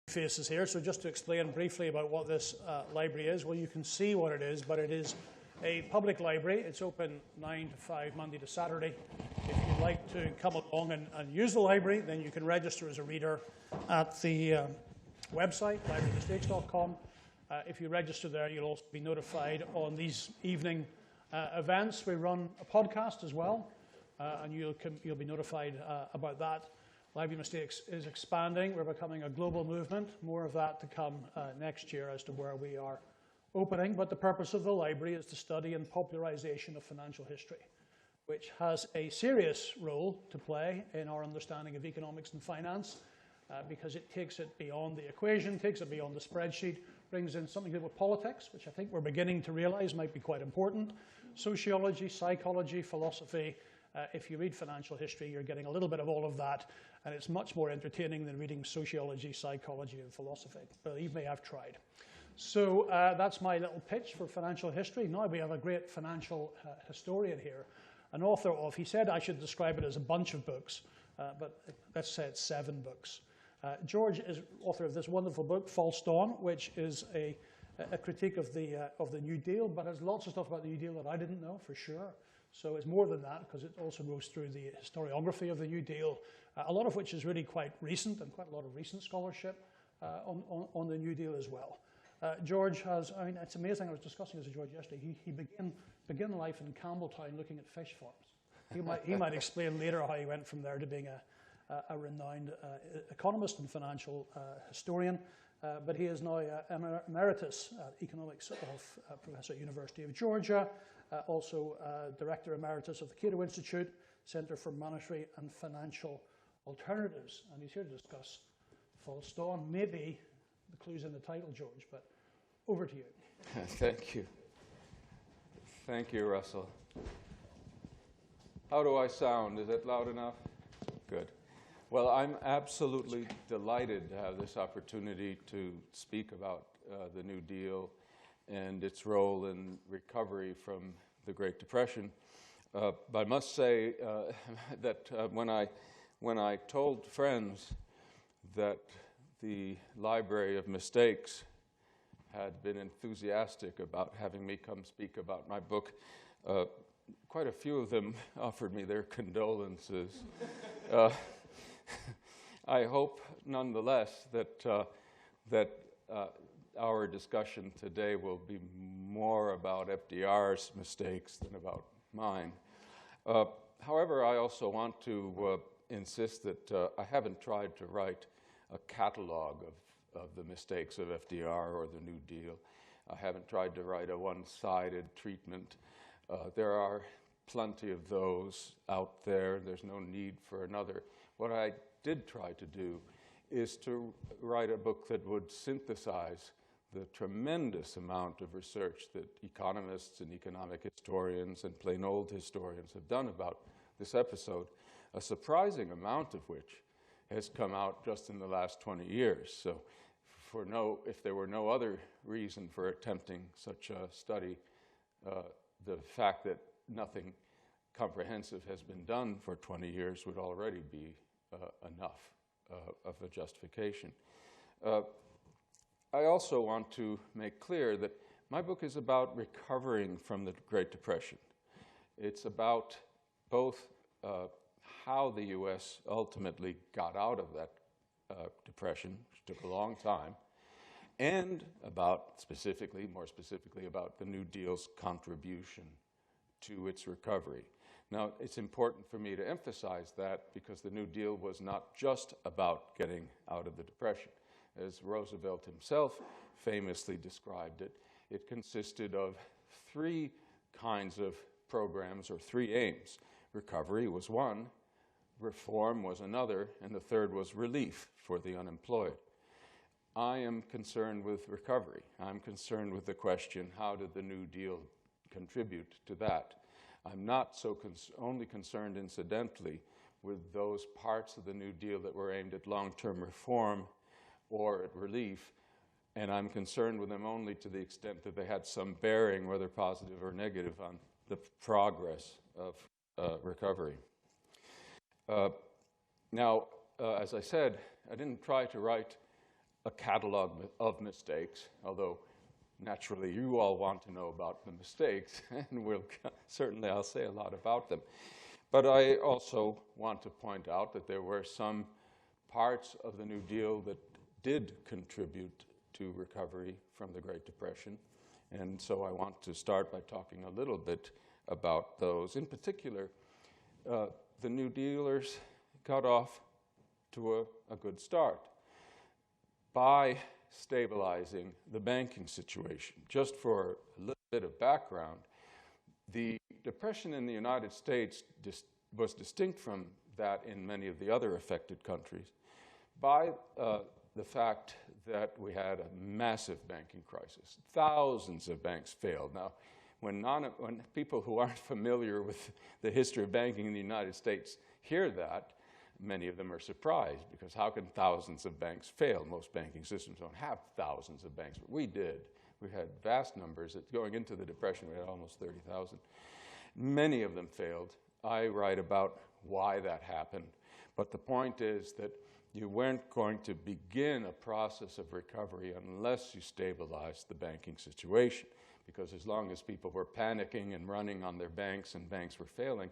faces here, so just to explain briefly about what this library is. Well, you can see what it is, but it is a public library. It's open 9 to 5, Monday to Saturday. If you'd like to come along and use the library, then you can register as a reader at the website, librarymistakes.com. If you register there, you'll also be notified on these evening events. We run a podcast as well, and you'll be notified about that. Library Mistakes is expanding. We're becoming a global movement. More of that to come next year as to where we are opening. But the purpose of the library is the study and popularization of financial history, which has a serious role to play in our understanding of economics and finance, because it takes it beyond the equation, takes it beyond the spreadsheet, brings in something to do with politics, which I think we're beginning to realize might be quite important, sociology, psychology, philosophy. If you read financial history, you're getting a little bit of all of that, and it's much more entertaining than reading sociology, psychology, and philosophy. Believe me, I've tried. So that's my little pitch for financial history. Now we have a great financial historian here, an author of, he said I should describe it as a bunch of books, but let's say it's 7 books. George is author of this wonderful book, False Dawn, which is a critique of the New Deal, but has lots of stuff about the New Deal that I didn't know for sure. So it's more than that, because it also goes through the historiography of the New Deal, a lot of which is really quite recent, and quite a lot of recent scholarship on the New Deal as well. George has, I mean, it's amazing, I was discussing this with George yesterday, he began life in Campbelltown looking at fish farms. He might explain later how he went from there to being a renowned economist and financial historian, but he is now emeritus economics of professor at University of Georgia, also director emeritus of the Cato Institute, Center for Monetary and Financial Alternatives, and he's here to discuss False Dawn. Maybe the clue's in the title, George, but over to you. Thank you. Thank you, Russell. How do I sound? Is it loud enough? Good. Well, I'm absolutely delighted to have this opportunity to speak about the New Deal and its role in recovery from the Great Depression. But I must say that when I told friends that the Library of Mistakes had been enthusiastic about having me come speak about my book, quite a few of them offered me their condolences. I hope, nonetheless, that our discussion today will be more about FDR's mistakes than about mine. However, I also want to insist that I haven't tried to write a catalog of the mistakes of FDR or the New Deal. I haven't tried to write a one-sided treatment. There are plenty of those out there. There's no need for another. What I did try to do is to write a book that would synthesize the tremendous amount of research that economists and economic historians and plain old historians have done about this episode, a surprising amount of which has come out just in the last 20 years. So if there were no other reason for attempting such a study, the fact that nothing comprehensive has been done for 20 years would already be enough of a justification. I also want to make clear that my book is about recovering from the Great Depression. It's about both how the U.S. ultimately got out of that depression, which took a long time, and about more specifically about the New Deal's contribution to its recovery. Now, it's important for me to emphasize that because the New Deal was not just about getting out of the Depression. As Roosevelt himself famously described it, it consisted of 3 kinds of programs or 3 aims. Recovery was one, reform was another, and the third was relief for the unemployed. I am concerned with recovery. I'm concerned with the question, how did the New Deal contribute to that? I'm not so only concerned incidentally with those parts of the New Deal that were aimed at long-term reform or at relief, and I'm concerned with them only to the extent that they had some bearing, whether positive or negative, on the progress of recovery. Now, as I said, I didn't try to write a catalog of mistakes, although naturally you all want to know about the mistakes, and certainly I'll say a lot about them. But I also want to point out that there were some parts of the New Deal that did contribute to recovery from the Great Depression. And so I want to start by talking a little bit about those. In particular, the New Dealers got off to a good start by stabilizing the banking situation. Just for a little bit of background, the Depression in the United States was distinct from that in many of the other affected countries by the fact that we had a massive banking crisis. Thousands of banks failed. Now, when people who aren't familiar with the history of banking in the United States hear that, many of them are surprised, because how can thousands of banks fail? Most banking systems don't have thousands of banks, but we did. We had vast numbers. Going into the Depression, we had almost 30,000. Many of them failed. I write about why that happened. But the point is that you weren't going to begin a process of recovery unless you stabilized the banking situation. Because as long as people were panicking and running on their banks and banks were failing,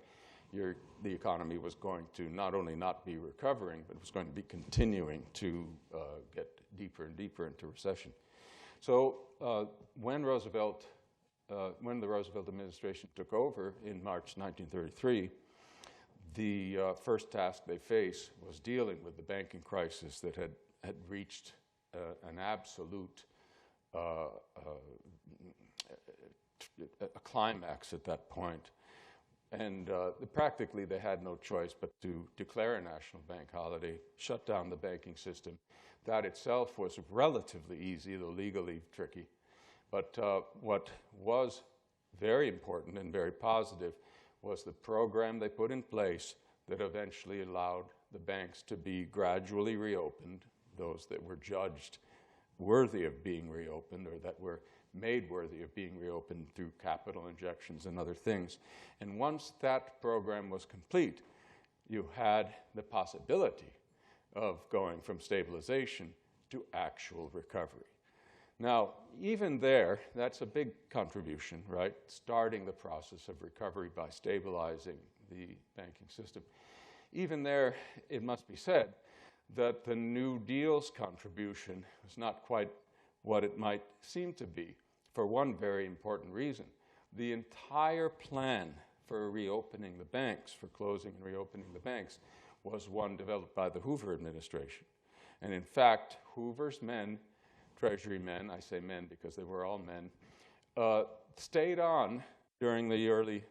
the economy was going to not only not be recovering, but it was going to be continuing to get deeper and deeper into recession. So when the Roosevelt administration took over in March 1933, the first task they faced was dealing with the banking crisis that had reached an absolute a climax at that point. And practically they had no choice but to declare a national bank holiday, shut down the banking system. That itself was relatively easy, though legally tricky. But what was very important and very positive was the program they put in place that eventually allowed the banks to be gradually reopened, those that were judged worthy of being reopened or that were made worthy of being reopened through capital injections and other things. And once that program was complete, you had the possibility of going from stabilization to actual recovery. Now, even there, that's a big contribution, right? Starting the process of recovery by stabilizing the banking system. Even there, it must be said that the New Deal's contribution was not quite what it might seem to be, for one very important reason. The entire plan for reopening the banks, for closing and reopening the banks, was one developed by the Hoover administration. And in fact, Hoover's men, Treasury men, I say men because they were all men, stayed on during the early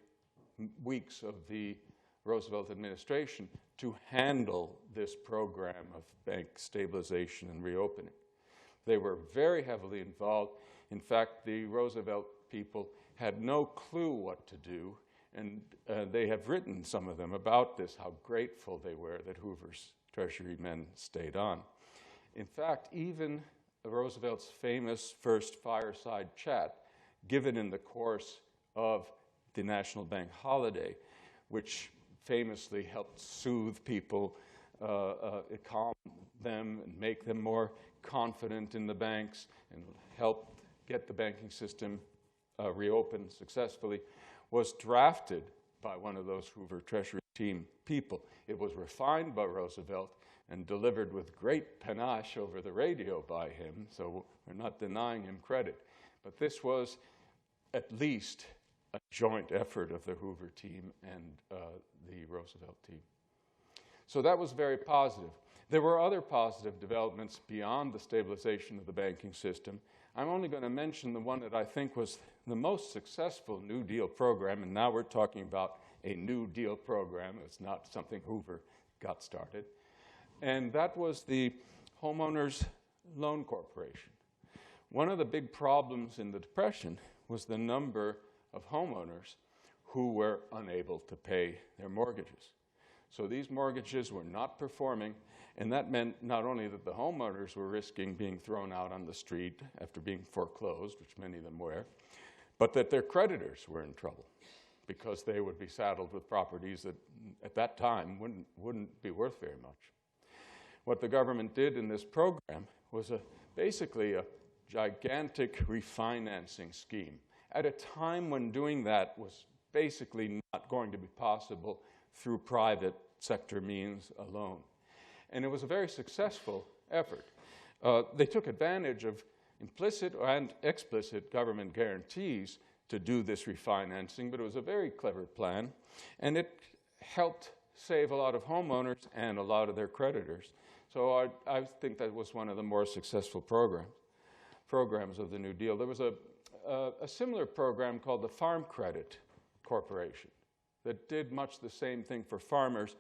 weeks of the Roosevelt administration to handle this program of bank stabilization and reopening. They were very heavily involved. In fact, the Roosevelt people had no clue what to do, and they have written, some of them, about this, how grateful they were that Hoover's Treasury men stayed on. In fact, even Roosevelt's famous first fireside chat, given in the course of the National Bank holiday, which famously helped soothe people, calm them, and make them more confident in the banks, and help get the banking system reopened successfully, was drafted by one of those Hoover Treasury team people. It was refined by Roosevelt and delivered with great panache over the radio by him, so we're not denying him credit. But this was at least a joint effort of the Hoover team and the Roosevelt team. So that was very positive. There were other positive developments beyond the stabilization of the banking system. I'm only going to mention the one that I think was the most successful New Deal program, and now we're talking about a New Deal program. It's not something Hoover got started. And that was the Homeowners Loan Corporation. One of the big problems in the Depression was the number of homeowners who were unable to pay their mortgages. So these mortgages were not performing, and that meant not only that the homeowners were risking being thrown out on the street after being foreclosed, which many of them were, but that their creditors were in trouble because they would be saddled with properties that at that time wouldn't be worth very much. What the government did in this program was basically a gigantic refinancing scheme at a time when doing that was basically not going to be possible through private sector means alone. And it was a very successful effort. They took advantage of implicit and explicit government guarantees to do this refinancing, but it was a very clever plan, and it helped save a lot of homeowners and a lot of their creditors. So I think that was one of the more successful programs of the New Deal. There was a similar program called the Farm Credit Corporation that did much the same thing for farmers.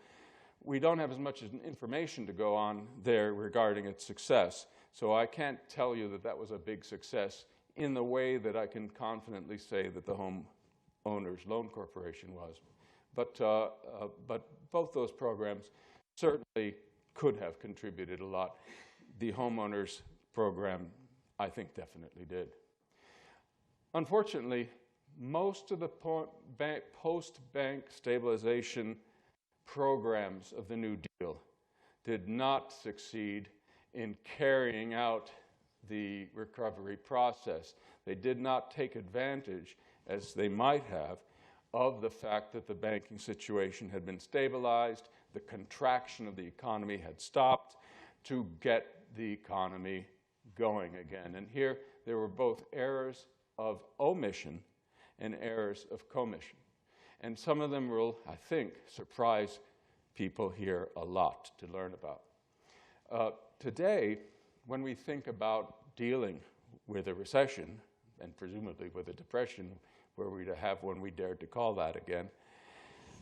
We don't have as much information to go on there regarding its success, so I can't tell you that that was a big success in the way that I can confidently say that the Home Owners Loan Corporation was. But both those programs certainly could have contributed a lot. The homeowners program, I think, definitely did. Unfortunately, most of the post-bank stabilization programs of the New Deal did not succeed in carrying out the recovery process. They did not take advantage, as they might have, of the fact that the banking situation had been stabilized, the contraction of the economy had stopped, to get the economy going again. And here there were both errors of omission and errors of commission. And some of them will, I think, surprise people here a lot to learn about. Today, when we think about dealing with a recession, and presumably with a depression, were we to have one, we dared to call that again,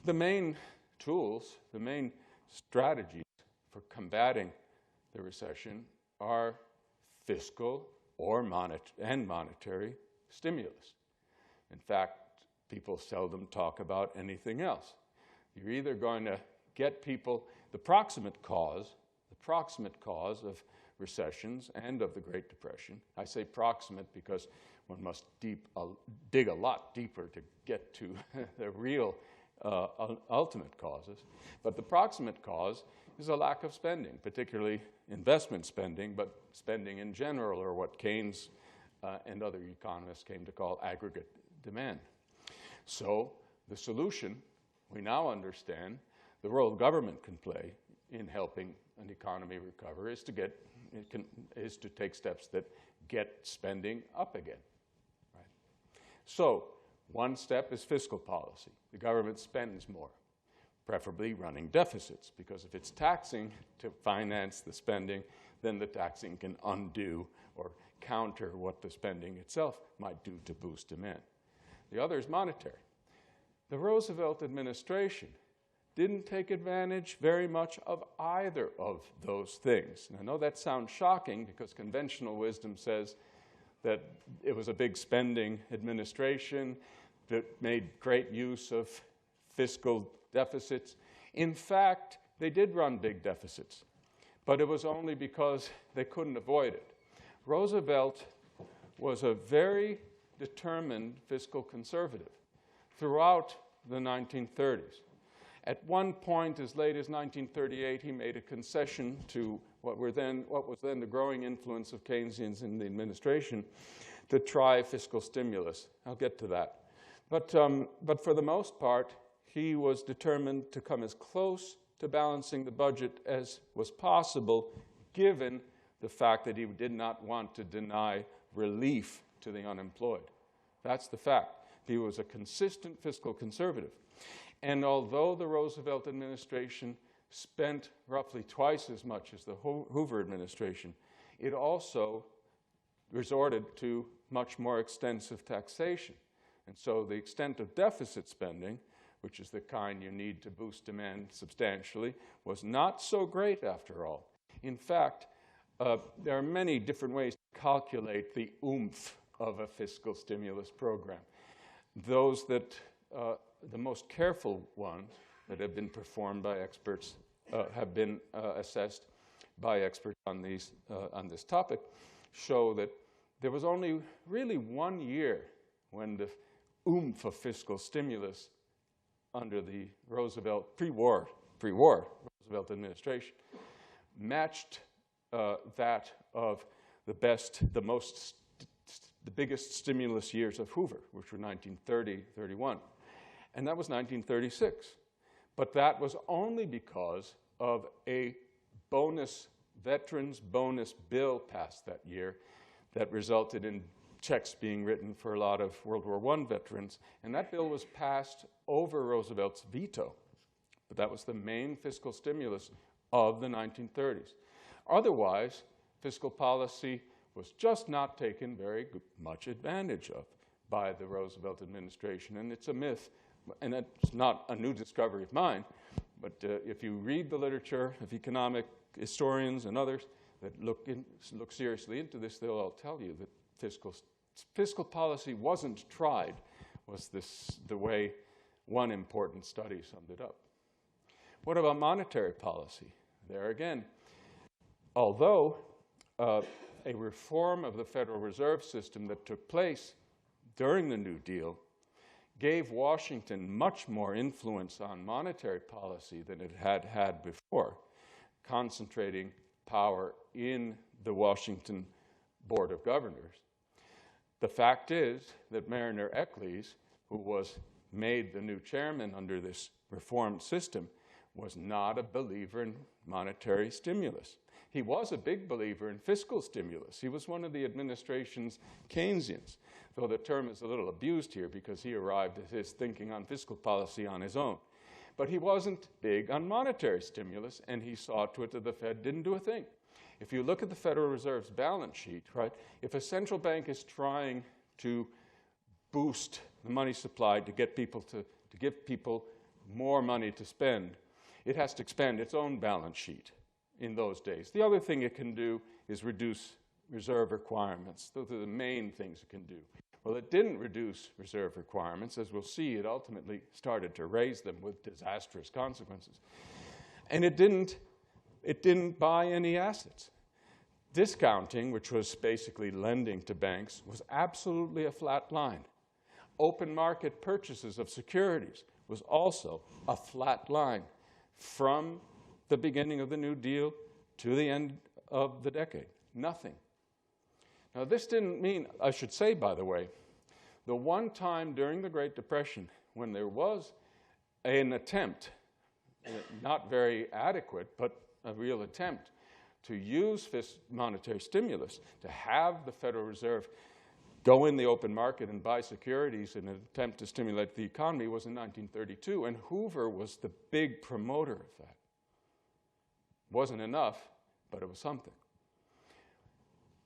the main tools, the main strategies for combating the recession are fiscal or monetary stimulus. In fact, people seldom talk about anything else. You're either going to get people, the proximate cause of recessions and of the Great Depression. I say proximate because one must dig a lot deeper to get to the real ultimate causes. But the proximate cause is a lack of spending, particularly investment spending, but spending in general, or what Keynes and other economists came to call aggregate demand. So the solution, we now understand, the role government can play in helping an economy recover is to take steps that get spending up again. Right? So one step is fiscal policy. The government spends more, preferably running deficits, because if it's taxing to finance the spending, then the taxing can undo or counter what the spending itself might do to boost demand. The other is monetary. The Roosevelt administration didn't take advantage very much of either of those things. And I know that sounds shocking because conventional wisdom says that it was a big spending administration that made great use of fiscal deficits. In fact, they did run big deficits, but it was only because they couldn't avoid it. Roosevelt was a very determined fiscal conservative throughout the 1930s. At one point, as late as 1938, he made a concession to what was then the growing influence of Keynesians in the administration to try fiscal stimulus. I'll get to that. But for the most part, he was determined to come as close to balancing the budget as was possible, given the fact that he did not want to deny relief to the unemployed. That's the fact. He was a consistent fiscal conservative. And although the Roosevelt administration spent roughly twice as much as the Hoover administration, it also resorted to much more extensive taxation. And so the extent of deficit spending, which is the kind you need to boost demand substantially, was not so great after all. In fact, there are many different ways to calculate the oomph of a fiscal stimulus program. Those that the most careful ones that have been performed by experts have been assessed by experts on this topic show that there was only really 1 year when the oomph of fiscal stimulus under the Roosevelt pre-war Roosevelt administration matched that of the biggest stimulus years of Hoover, which were 1930, 31. And that was 1936. But that was only because of a veterans bonus bill passed that year that resulted in checks being written for a lot of World War I veterans. And that bill was passed over Roosevelt's veto. But that was the main fiscal stimulus of the 1930s. Otherwise, fiscal policy was just not taken very much advantage of by the Roosevelt administration. And it's a myth, and it's not a new discovery of mine, but if you read the literature of economic historians and others that look seriously into this, they'll all tell you that fiscal policy wasn't tried, was the way one important study summed it up. What about monetary policy? There again, although a reform of the Federal Reserve System that took place during the New Deal gave Washington much more influence on monetary policy than it had had before, concentrating power in the Washington Board of Governors. The fact is that Mariner Eccles, who was made the new chairman under this reformed system, was not a believer in monetary stimulus. He was a big believer in fiscal stimulus. He was one of the administration's Keynesians, though the term is a little abused here because he arrived at his thinking on fiscal policy on his own. But he wasn't big on monetary stimulus, and he saw to it that the Fed didn't do a thing. If you look at the Federal Reserve's balance sheet, right, if a central bank is trying to boost the money supply to get people to give people more money to spend, it has to expand its own balance sheet in those days. The other thing it can do is reduce reserve requirements. Those are the main things it can do. Well, it didn't reduce reserve requirements. As we'll see, it ultimately started to raise them with disastrous consequences. And it didn't buy any assets. Discounting, which was basically lending to banks, was absolutely a flat line. Open market purchases of securities was also a flat line from the beginning of the New Deal to the end of the decade. Nothing. Now, this didn't mean, I should say, by the way, the one time during the Great Depression when there was an attempt, not very adequate, but a real attempt to use monetary stimulus, to have the Federal Reserve go in the open market and buy securities in an attempt to stimulate the economy, was in 1932, and Hoover was the big promoter of that. Wasn't enough, but it was something.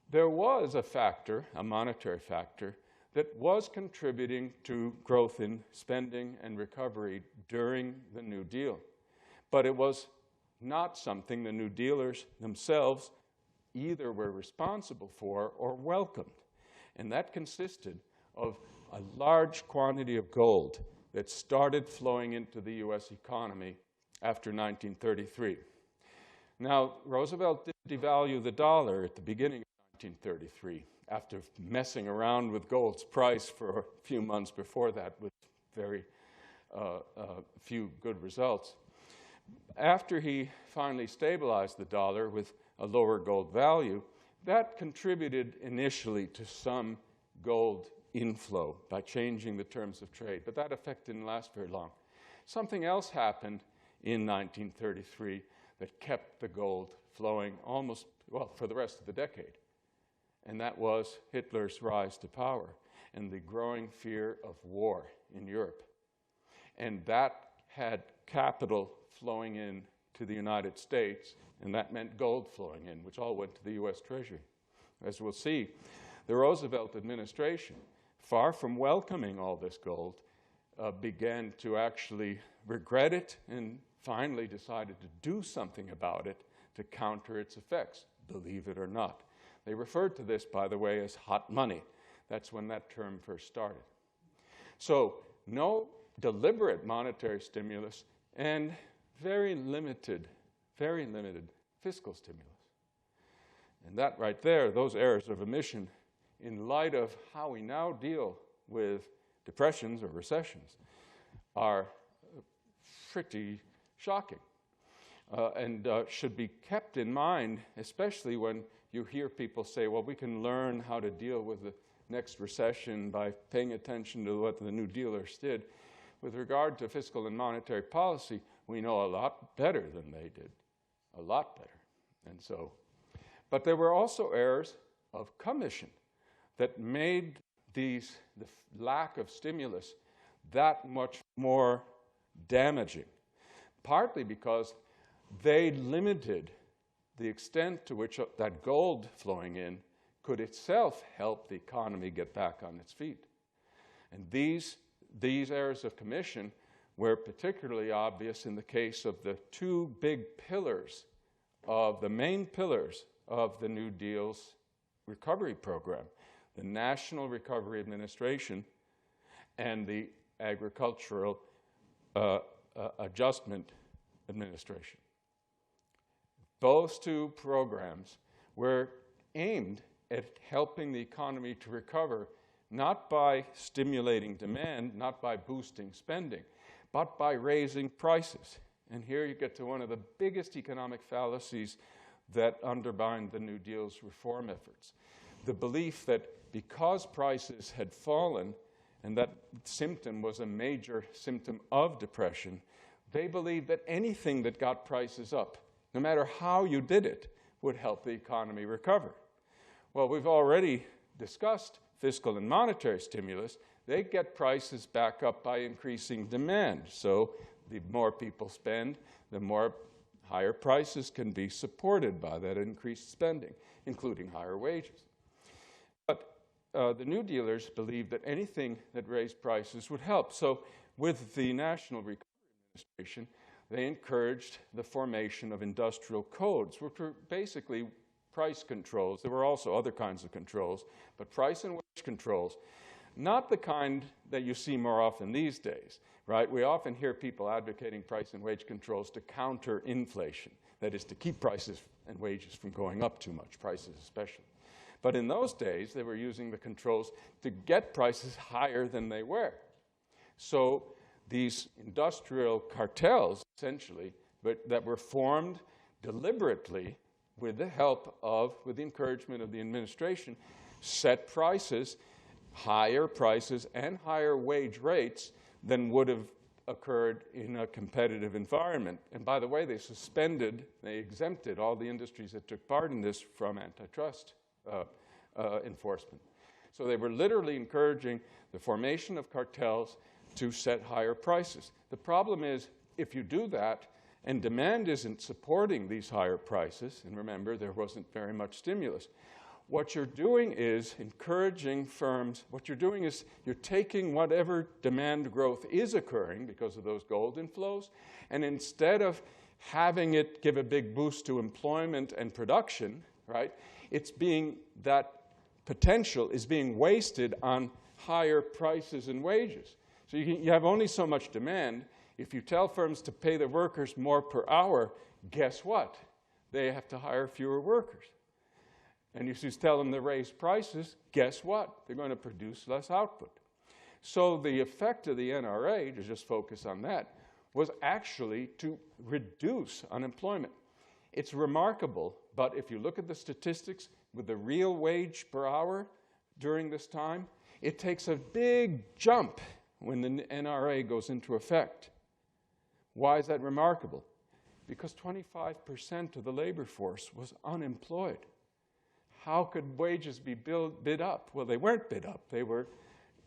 There was a factor, a monetary factor, that was contributing to growth in spending and recovery during the New Deal. But it was not something the New Dealers themselves either were responsible for or welcomed. And that consisted of a large quantity of gold that started flowing into the U.S. economy after 1933. Now, Roosevelt did devalue the dollar at the beginning of 1933, after messing around with gold's price for a few months before that with very few good results. After he finally stabilized the dollar with a lower gold value, that contributed initially to some gold inflow by changing the terms of trade, but that effect didn't last very long. Something else happened in 1933 that kept the gold flowing almost, well, for the rest of the decade, and that was Hitler's rise to power and the growing fear of war in Europe. And that had capital flowing in to the United States, and that meant gold flowing in, which all went to the U.S. Treasury. As we'll see, the Roosevelt administration, far from welcoming all this gold, began to actually regret it and finally decided to do something about it to counter its effects, believe it or not. They referred to this, by the way, as hot money. That's when that term first started. So no deliberate monetary stimulus and very limited fiscal stimulus. And that right there, those errors of omission, in light of how we now deal with depressions or recessions, are pretty shocking. and should be kept in mind, especially when you hear people say, well, we can learn how to deal with the next recession by paying attention to what the New Dealers did. With regard to fiscal and monetary policy, we know a lot better than they did, a lot better. And so, but there were also errors of commission that made the lack of stimulus that much more damaging, partly because they limited the extent to which that gold flowing in could itself help the economy get back on its feet. And these errors of commission were particularly obvious in the case of the two big pillars of the main pillars of the New Deal's recovery program, the National Recovery Administration and the Agricultural Adjustment Administration. Those two programs were aimed at helping the economy to recover, not by stimulating demand, not by boosting spending, but by raising prices. And here you get to one of the biggest economic fallacies that undermined the New Deal's reform efforts. The belief that because prices had fallen, and that symptom was a major symptom of depression, they believed that anything that got prices up, no matter how you did it, would help the economy recover. Well, we've already discussed fiscal and monetary stimulus. They get prices back up by increasing demand. So the more people spend, the more higher prices can be supported by that increased spending, including higher wages. But the New Dealers believed that anything that raised prices would help. So with the National Recovery Administration, they encouraged the formation of industrial codes, which were basically price controls. There were also other kinds of controls, but price and wage controls, not the kind that you see more often these days, right? We often hear people advocating price and wage controls to counter inflation, that is, to keep prices and wages from going up too much, prices especially. But in those days, they were using the controls to get prices higher than they were. So these industrial cartels, essentially, that were formed deliberately with the help of, with the encouragement of the administration, set prices, higher prices and higher wage rates than would have occurred in a competitive environment. And by the way, they exempted all the industries that took part in this from antitrust enforcement. So they were literally encouraging the formation of cartels to set higher prices. The problem is, if you do that, and demand isn't supporting these higher prices, and remember, there wasn't very much stimulus, what you're doing is encouraging firms, what you're doing is you're taking whatever demand growth is occurring because of those gold inflows, and instead of having it give a big boost to employment and production, right, that potential is being wasted on higher prices and wages. So you have only so much demand. If you tell firms to pay the workers more per hour, guess what? They have to hire fewer workers. And if you tell them to raise prices, guess what? They're going to produce less output. So the effect of the NRA, to just focus on that, was actually to reduce unemployment. It's remarkable, but if you look at the statistics with the real wage per hour during this time, it takes a big jump when the NRA goes into effect. Why is that remarkable? Because 25% of the labor force was unemployed. How could wages be bid up? Well, they weren't bid up. They were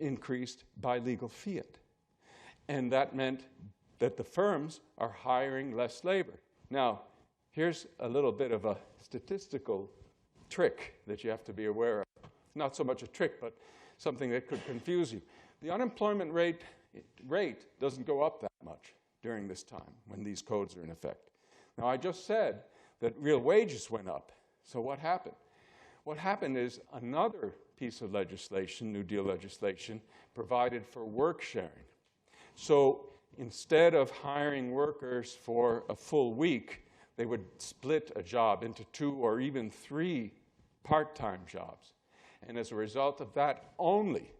increased by legal fiat. And that meant that the firms are hiring less labor. Now, here's a little bit of a statistical trick that you have to be aware of. Not so much a trick, but something that could confuse you. The unemployment rate doesn't go up that much during this time when these codes are in effect. Now, I just said that real wages went up. So what happened? What happened is another piece of legislation, New Deal legislation, provided for work sharing. So instead of hiring workers for a full week, they would split a job into 2 or even 3 part-time jobs. And as a result of that only,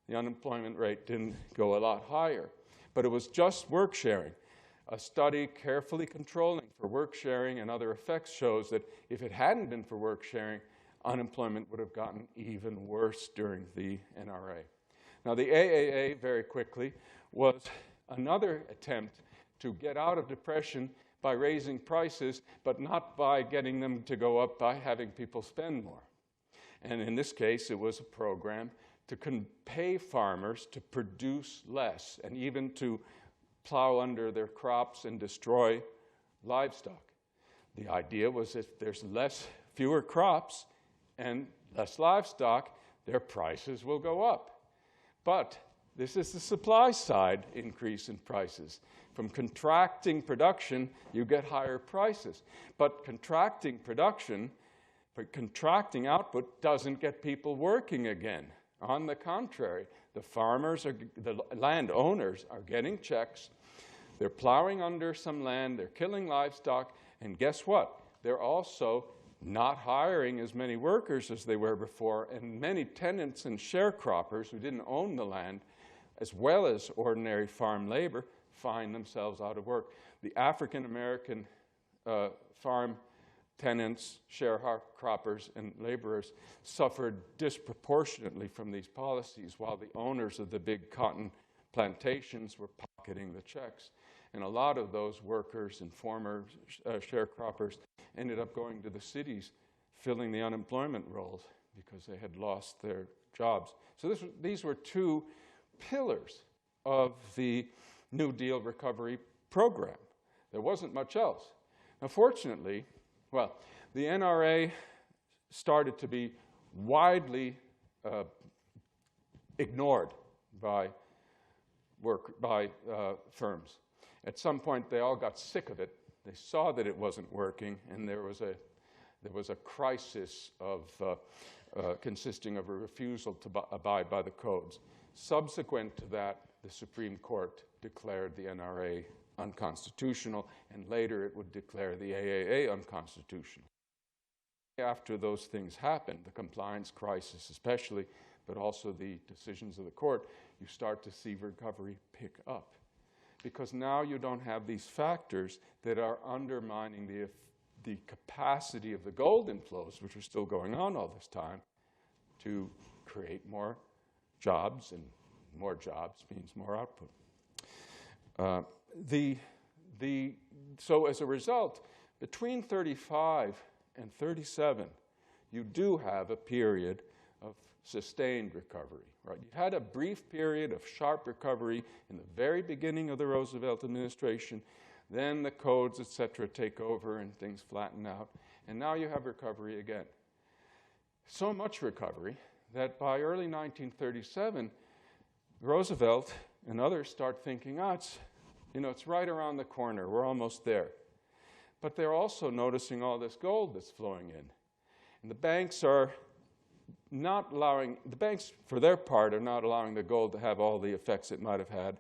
the unemployment rate didn't go a lot higher. But it was just work sharing. A study carefully controlling for work sharing and other effects shows that if it hadn't been for work sharing, unemployment would have gotten even worse during the NRA. Now, the AAA, very quickly, was another attempt to get out of depression by raising prices, but not by getting them to go up by having people spend more. And in this case, it was a program to pay farmers to produce less and even to plow under their crops and destroy livestock. The idea was if there's fewer crops and less livestock, their prices will go up. But this is the supply side increase in prices. From contracting production, you get higher prices. But contracting production, contracting output doesn't get people working again. On the contrary, the landowners are getting checks. They're plowing under some land, they're killing livestock, and guess what? They're also not hiring as many workers as they were before, and many tenants and sharecroppers who didn't own the land, as well as ordinary farm labor, find themselves out of work. The African American farm tenants, sharecroppers, and laborers suffered disproportionately from these policies, while the owners of the big cotton plantations were pocketing the checks. And a lot of those workers and former sharecroppers ended up going to the cities, filling the unemployment rolls because they had lost their jobs. So these were two pillars of the New Deal recovery program. There wasn't much else. Now, fortunately, well, the NRA started to be widely ignored by firms. At some point, they all got sick of it. They saw that it wasn't working, and there was a crisis of consisting of a refusal to abide by the codes. Subsequent to that, the Supreme Court declared the NRA unconstitutional, and later it would declare the AAA unconstitutional. After those things happened, the compliance crisis especially, but also the decisions of the court, you start to see recovery pick up. Because now you don't have these factors that are undermining the capacity of the gold inflows, which are still going on all this time, to create more jobs, and more jobs means more output. So as a result, between 35 and 37, you do have a period of sustained recovery. Right? You had a brief period of sharp recovery in the very beginning of the Roosevelt administration. Then the codes, et cetera, take over and things flatten out. And now you have recovery again. So much recovery that by early 1937, Roosevelt and others start thinking, it's right around the corner. We're almost there. But they're also noticing all this gold that's flowing in. And the banks are for their part, are not allowing the gold to have all the effects it might have had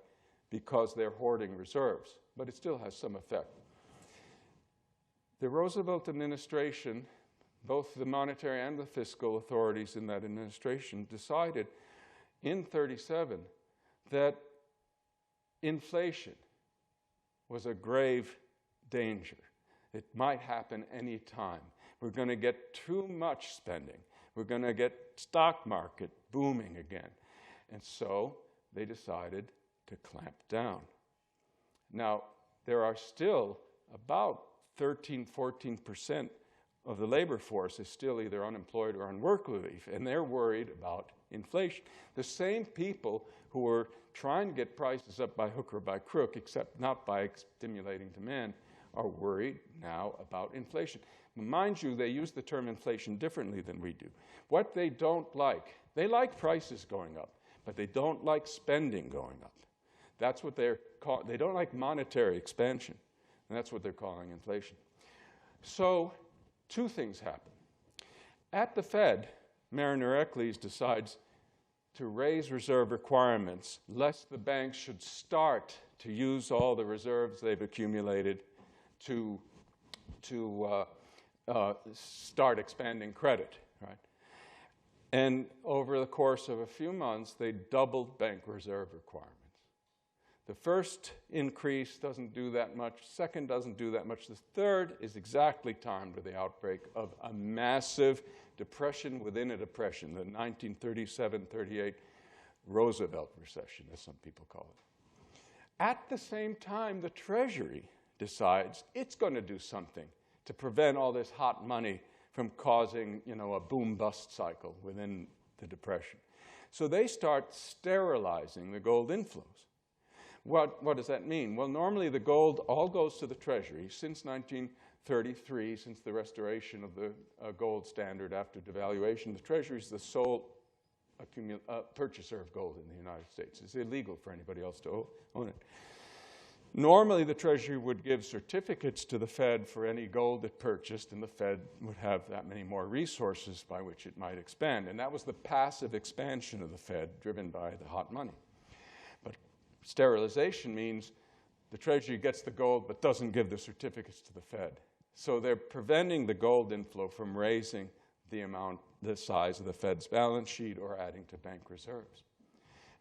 because they're hoarding reserves. But it still has some effect. The Roosevelt administration, both the monetary and the fiscal authorities in that administration, decided in 1937 that inflation was a grave danger. It might happen any time. We're going to get too much spending. We're going to get stock market booming again. And so they decided to clamp down. Now, there are still about 13-14% of the labor force is still either unemployed or on work relief, and they're worried about inflation. The same people who were trying to get prices up by hook or by crook, except not by stimulating demand, are worried now about inflation. Mind you, they use the term inflation differently than we do. What they don't like, they like prices going up, but they don't like spending going up. That's what they don't like monetary expansion, and that's what they're calling inflation. So two things happen. At the Fed, Mariner Eccles decides to raise reserve requirements, lest the banks should start to use all the reserves they've accumulated to start expanding credit, right? And over the course of a few months, they doubled bank reserve requirements. The first increase doesn't do that much. Second doesn't do that much. The third is exactly timed with the outbreak of a massive depression within a depression, the 1937-38 Roosevelt recession, as some people call it. At the same time, the Treasury decides it's going to do something to prevent all this hot money from causing, a boom-bust cycle within the depression. So they start sterilizing the gold inflows. What does that mean? Well, normally the gold all goes to the Treasury. Since 1933, since the restoration of the gold standard after devaluation, the Treasury is the sole purchaser of gold in the United States. It's illegal for anybody else to own it. Normally, the Treasury would give certificates to the Fed for any gold it purchased, and the Fed would have that many more resources by which it might expand. And that was the passive expansion of the Fed, driven by the hot money. But sterilization means the Treasury gets the gold but doesn't give the certificates to the Fed. So they're preventing the gold inflow from raising the size of the Fed's balance sheet or adding to bank reserves.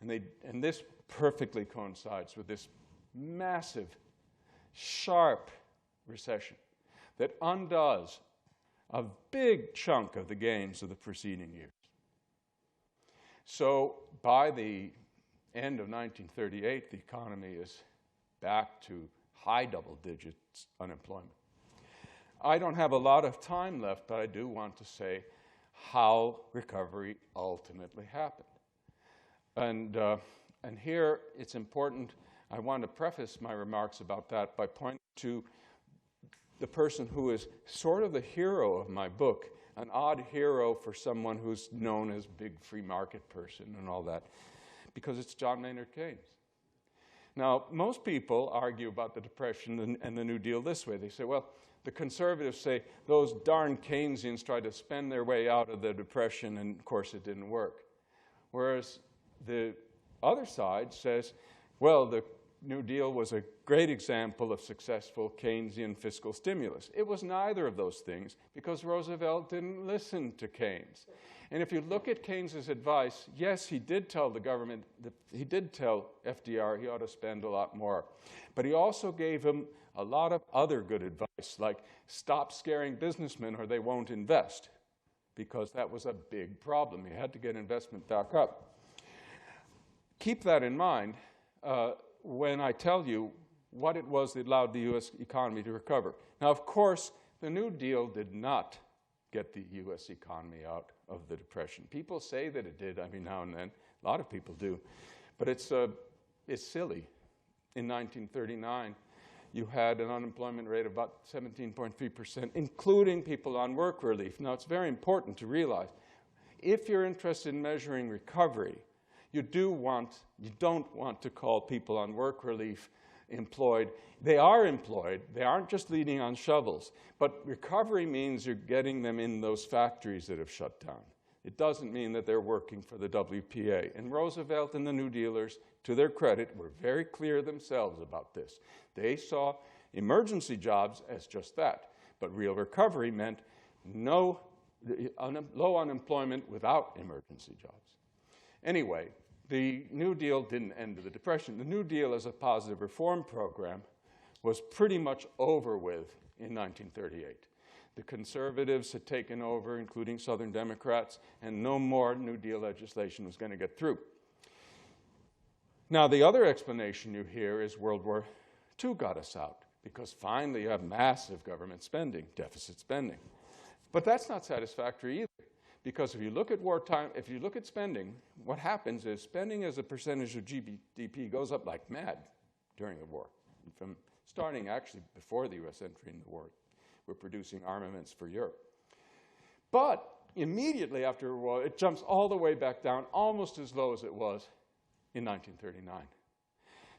And this perfectly coincides with this massive, sharp recession that undoes a big chunk of the gains of the preceding years. So by the end of 1938, the economy is back to high double digits unemployment. I don't have a lot of time left, but I do want to say how recovery ultimately happened. And here it's important, I want to preface my remarks about that by pointing to the person who is sort of the hero of my book, an odd hero for someone who's known as big free market person and all that, because it's John Maynard Keynes. Now, most people argue about the Depression and the New Deal this way. They say, well, the conservatives say those darn Keynesians tried to spend their way out of the Depression, and of course it didn't work. Whereas the other side says, well, the New Deal was a great example of successful Keynesian fiscal stimulus. It was neither of those things because Roosevelt didn't listen to Keynes. And if you look at Keynes's advice, yes, he did tell the government, he did tell FDR he ought to spend a lot more. But he also gave him a lot of other good advice, like stop scaring businessmen or they won't invest, because that was a big problem. He had to get investment back up. Keep that in mind when I tell you what it was that allowed the U.S. economy to recover. Now, of course, the New Deal did not get the U.S. economy out of the Depression. People say that it did every now and then. A lot of people do. But it's silly. In 1939, you had an unemployment rate of about 17.3%, including people on work relief. Now, it's very important to realize, if you're interested in measuring recovery, you don't want to call people on work relief employed. They are employed. They aren't just leaning on shovels. But recovery means you're getting them in those factories that have shut down. It doesn't mean that they're working for the WPA. And Roosevelt and the New Dealers, to their credit, were very clear themselves about this. They saw emergency jobs as just that. But real recovery meant low unemployment without emergency jobs. Anyway, the New Deal didn't end the Depression. The New Deal as a positive reform program was pretty much over with in 1938. The conservatives had taken over, including Southern Democrats, and no more New Deal legislation was going to get through. Now, the other explanation you hear is World War II got us out, because finally you have massive government spending, deficit spending. But that's not satisfactory either. Because if you look at wartime, if you look at spending, what happens is spending as a percentage of GDP goes up like mad during the war. From starting actually before the U.S. entry in the war, we're producing armaments for Europe. But immediately after the war, it jumps all the way back down, almost as low as it was in 1939.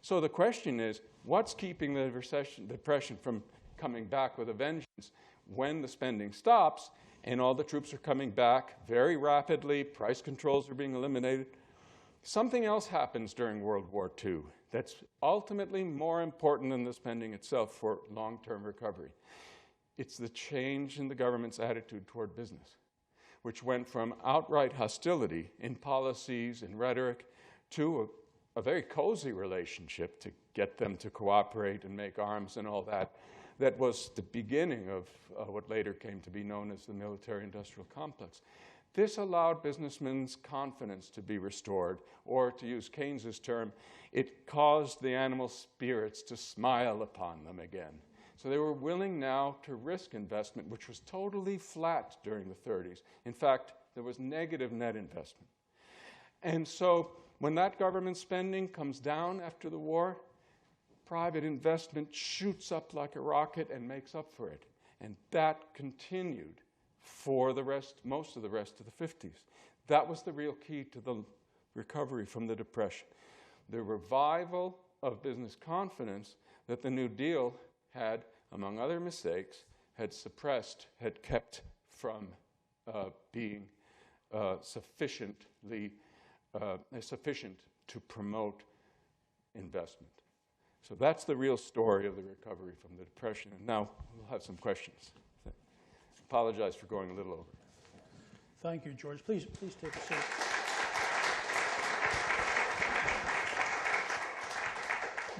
So the question is, what's keeping the depression from coming back with a vengeance when the spending stops and all the troops are coming back very rapidly, price controls are being eliminated? Something else happens during World War II that's ultimately more important than the spending itself for long-term recovery. It's the change in the government's attitude toward business, which went from outright hostility in policies and rhetoric to a very cozy relationship to get them to cooperate and make arms and all that. That was the beginning of what later came to be known as the military-industrial complex. This allowed businessmen's confidence to be restored, or to use Keynes's term, it caused the animal spirits to smile upon them again. So they were willing now to risk investment, which was totally flat during the 30s. In fact, there was negative net investment. And so when that government spending comes down after the war, private investment shoots up like a rocket and makes up for it. And that continued for most of the rest of the 50s. That was the real key to the recovery from the Depression. The revival of business confidence that the New Deal had, among other mistakes, had suppressed, had kept from being sufficient to promote investment. So that's the real story of the recovery from the Depression. And now we'll have some questions. Apologize for going a little over. Thank you, George. Please take a seat.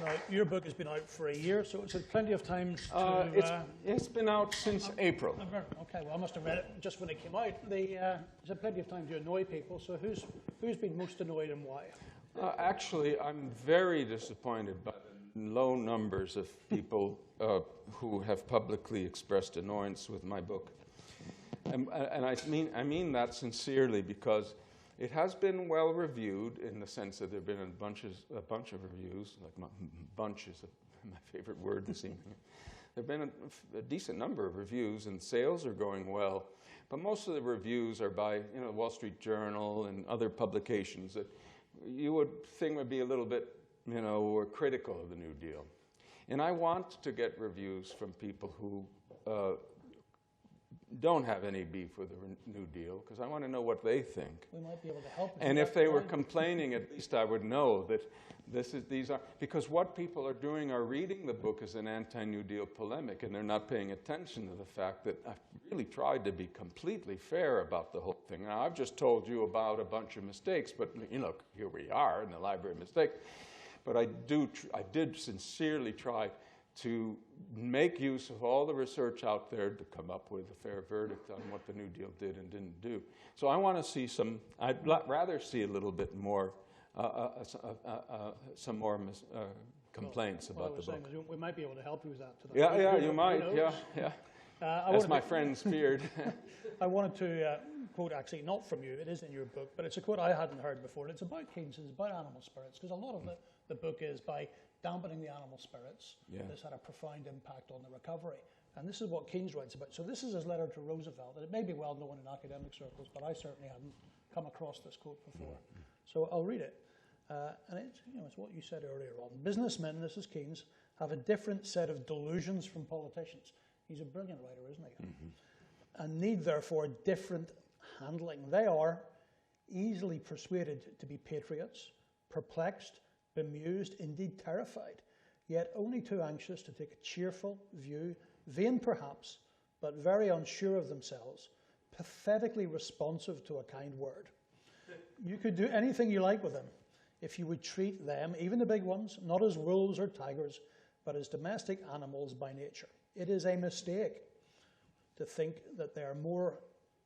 Now, your book has been out for a year, so it's had plenty of time to... It's been out since April. Okay, well, I must have read it just when it came out. It's had plenty of time to annoy people, so who's been most annoyed and why? Actually, I'm very disappointed by the low numbers of people who have publicly expressed annoyance with my book. And I mean that sincerely, because it has been well reviewed in the sense that there have been a bunch of reviews, like bunches, my favorite word this evening. There have been a decent number of reviews, and sales are going well. But most of the reviews are by the Wall Street Journal and other publications that you would think would be a little bit critical of the New Deal. And I want to get reviews from people who don't have any beef with the New Deal, because I want to know what they think. We might be able to help. And if they were complaining, at least I would know that because what people are doing are reading the book as an anti-New Deal polemic, and they're not paying attention to the fact that I've really tried to be completely fair about the whole thing. Now, I've just told you about a bunch of mistakes, but here we are in the library of mistakes. But I did sincerely try to make use of all the research out there to come up with a fair verdict on what the New Deal did and didn't do. So I want to see I'd rather see a little bit more, some more complaints about the book. We might be able to help you with that today. Yeah, you might, yeah. As my friends feared. I wanted to quote, actually, not from you, it is in your book, but it's a quote I hadn't heard before. It's about Keynes, it's about animal spirits, because a lot of the book is by dampening the animal spirits. Yeah. This had a profound impact on the recovery. And this is what Keynes writes about. So this is his letter to Roosevelt, and it may be well known in academic circles, but I certainly hadn't come across this quote before. Mm-hmm. So I'll read it. And it's what you said earlier on. Businessmen, this is Keynes, have a different set of delusions from politicians. He's a brilliant writer, isn't he? Mm-hmm. And need, therefore, different handling. They are easily persuaded to be patriots, perplexed, bemused, indeed terrified, yet only too anxious to take a cheerful view, vain perhaps, but very unsure of themselves, pathetically responsive to a kind word. You could do anything you like with them if you would treat them, even the big ones, not as wolves or tigers, but as domestic animals by nature. It is a mistake to think that they are more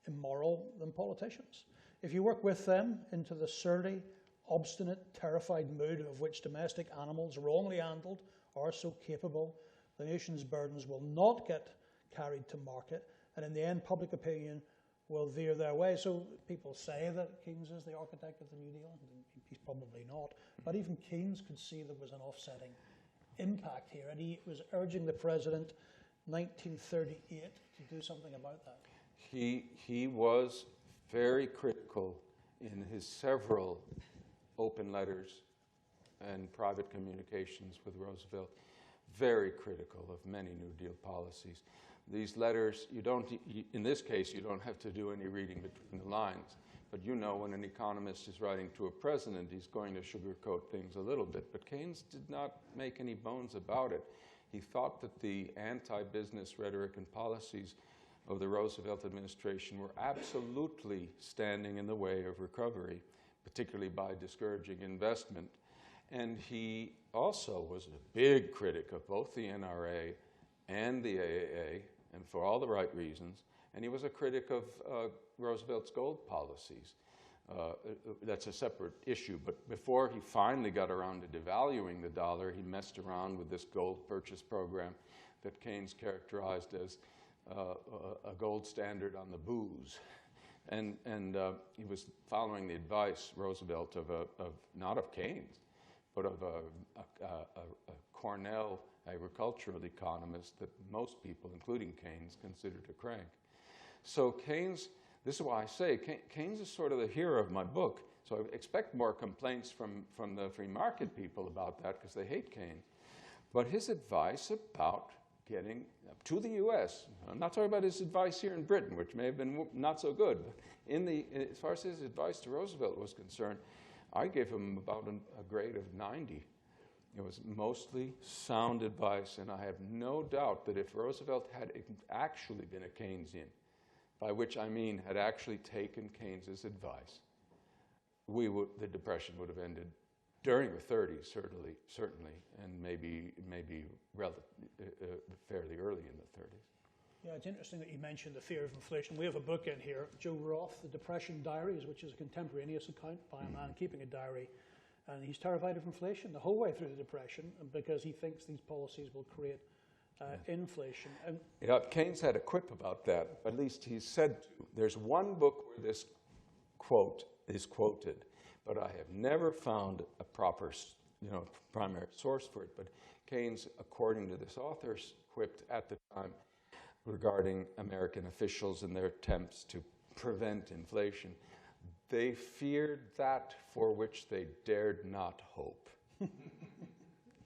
immoral than politicians. If you work with them into the surly, obstinate, terrified mood of which domestic animals, wrongly handled, are so capable, the nation's burdens will not get carried to market, and in the end, public opinion will veer their way. So people say that Keynes is the architect of the New Deal. He's probably not. But even Keynes could see there was an offsetting impact here, and he was urging the president, 1938, to do something about that. He was very critical in his several open letters and private communications with Roosevelt, very critical of many New Deal policies. These letters, in this case, you don't have to do any reading between the lines, but when an economist is writing to a president, he's going to sugarcoat things a little bit. But Keynes did not make any bones about it. He thought that the anti-business rhetoric and policies of the Roosevelt administration were absolutely standing in the way of recovery, particularly by discouraging investment. And he also was a big critic of both the NRA and the AAA, and for all the right reasons. And he was a critic of Roosevelt's gold policies. That's a separate issue, but before he finally got around to devaluing the dollar, he messed around with this gold purchase program that Keynes characterized as a gold standard on the booze. And he was following the advice, Roosevelt, of not of Keynes, but of a Cornell agricultural economist that most people, including Keynes, considered a crank. So Keynes, this is why I say Keynes is sort of the hero of my book. So I expect more complaints from the free market people about that because they hate Keynes. But his advice about getting to the U.S., I'm not talking about his advice here in Britain, which may have been not so good. But as far as his advice to Roosevelt was concerned, I gave him about a grade of 90. It was mostly sound advice, and I have no doubt that if Roosevelt had actually been a Keynesian, by which I mean had actually taken Keynes's advice, the Depression would have ended during the 30s, certainly, and maybe fairly early in the 30s. Yeah, it's interesting that you mentioned the fear of inflation. We have a book in here, Joe Roth, The Depression Diaries, which is a contemporaneous account by a man keeping a diary. And he's terrified of inflation the whole way through the Depression because he thinks these policies will create inflation. And yeah, Keynes had a quip about that. At least he said there's one book where this quote is quoted, but I have never found a proper, primary source for it. But Keynes, according to this author, quipped at the time regarding American officials and their attempts to prevent inflation. They feared that for which they dared not hope.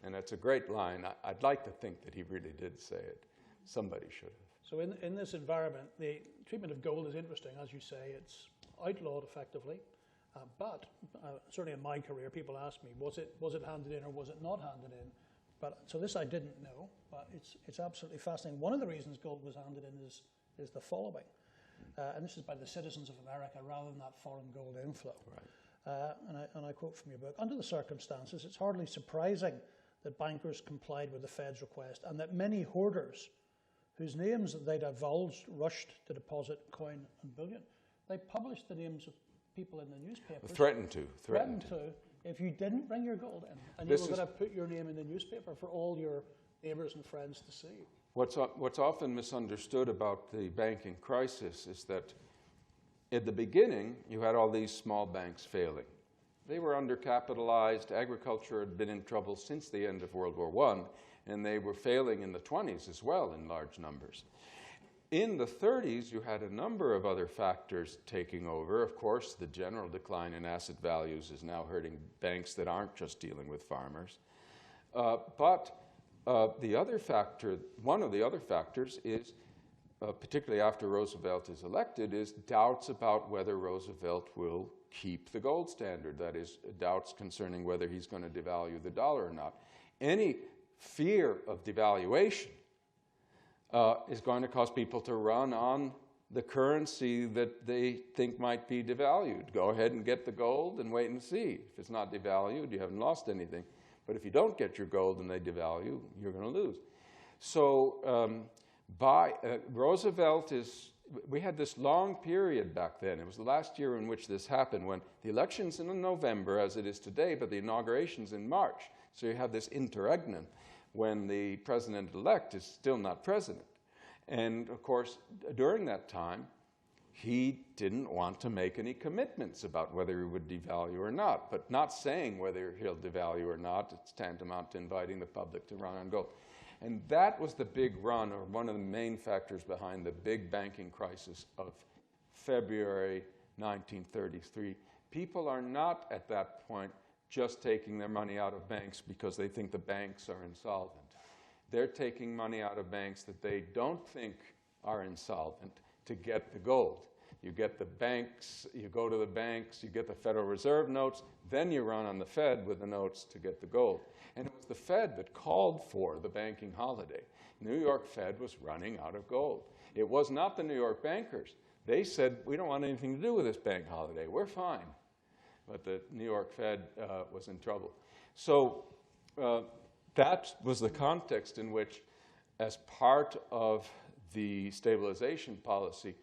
And that's a great line. I'd like to think that he really did say it. Somebody should have. So in this environment, the treatment of gold is interesting. As you say, it's outlawed effectively. But certainly in my career, people ask me, was it handed in or was it not handed in? So this I didn't know, but it's absolutely fascinating. One of the reasons gold was handed in is the following. And this is by the citizens of America rather than that foreign gold inflow. Right. And I quote from your book, under the circumstances, it's hardly surprising that bankers complied with the Fed's request and that many hoarders whose names that they divulged rushed to deposit coin and bullion. They published the names of people in the newspapers. Threatened to. If you didn't bring your gold in, and you were going to put your name in the newspaper for all your neighbors and friends to see. What's often misunderstood about the banking crisis is that at the beginning, you had all these small banks failing. They were undercapitalized. Agriculture had been in trouble since the end of World War I, and they were failing in the 20s as well in large numbers. In the 30s, you had a number of other factors taking over. Of course, the general decline in asset values is now hurting banks that aren't just dealing with farmers. But the other factor, one of the other factors is, particularly after Roosevelt is elected, is doubts about whether Roosevelt will keep the gold standard. That is, doubts concerning whether he's going to devalue the dollar or not. Any fear of devaluation is going to cause people to run on the currency that they think might be devalued. Go ahead and get the gold and wait and see. If it's not devalued, you haven't lost anything. But if you don't get your gold and they devalue, you're going to lose. So Roosevelt we had this long period back then. It was the last year in which this happened, when the election's in November, as it is today, but the inauguration's in March. So you have this interregnum when the president-elect is still not president. And of course, during that time, he didn't want to make any commitments about whether he would devalue or not. But not saying whether he'll devalue or not, it's tantamount to inviting the public to run on gold. And that was the big run, or one of the main factors behind the big banking crisis of February 1933. People are not at that point just taking their money out of banks because they think the banks are insolvent. They're taking money out of banks that they don't think are insolvent to get the gold. You get the banks, you go to the banks, you get the Federal Reserve notes, then you run on the Fed with the notes to get the gold. And it was the Fed that called for the banking holiday. New York Fed was running out of gold. It was not the New York bankers. They said, we don't want anything to do with this bank holiday. We're fine. But the New York Fed was in trouble. So that was the context in which, as part of the stabilization policy,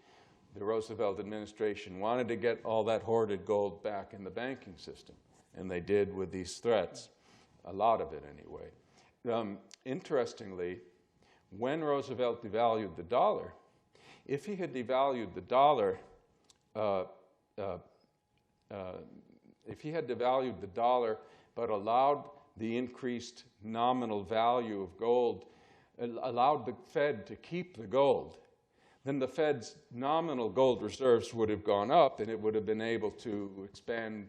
the Roosevelt administration wanted to get all that hoarded gold back in the banking system. And they did with these threats, a lot of it anyway. Interestingly, when Roosevelt devalued the dollar, if he had devalued the dollar, but allowed the increased nominal value of gold, allowed the Fed to keep the gold, then the Fed's nominal gold reserves would have gone up, and it would have been able to expand,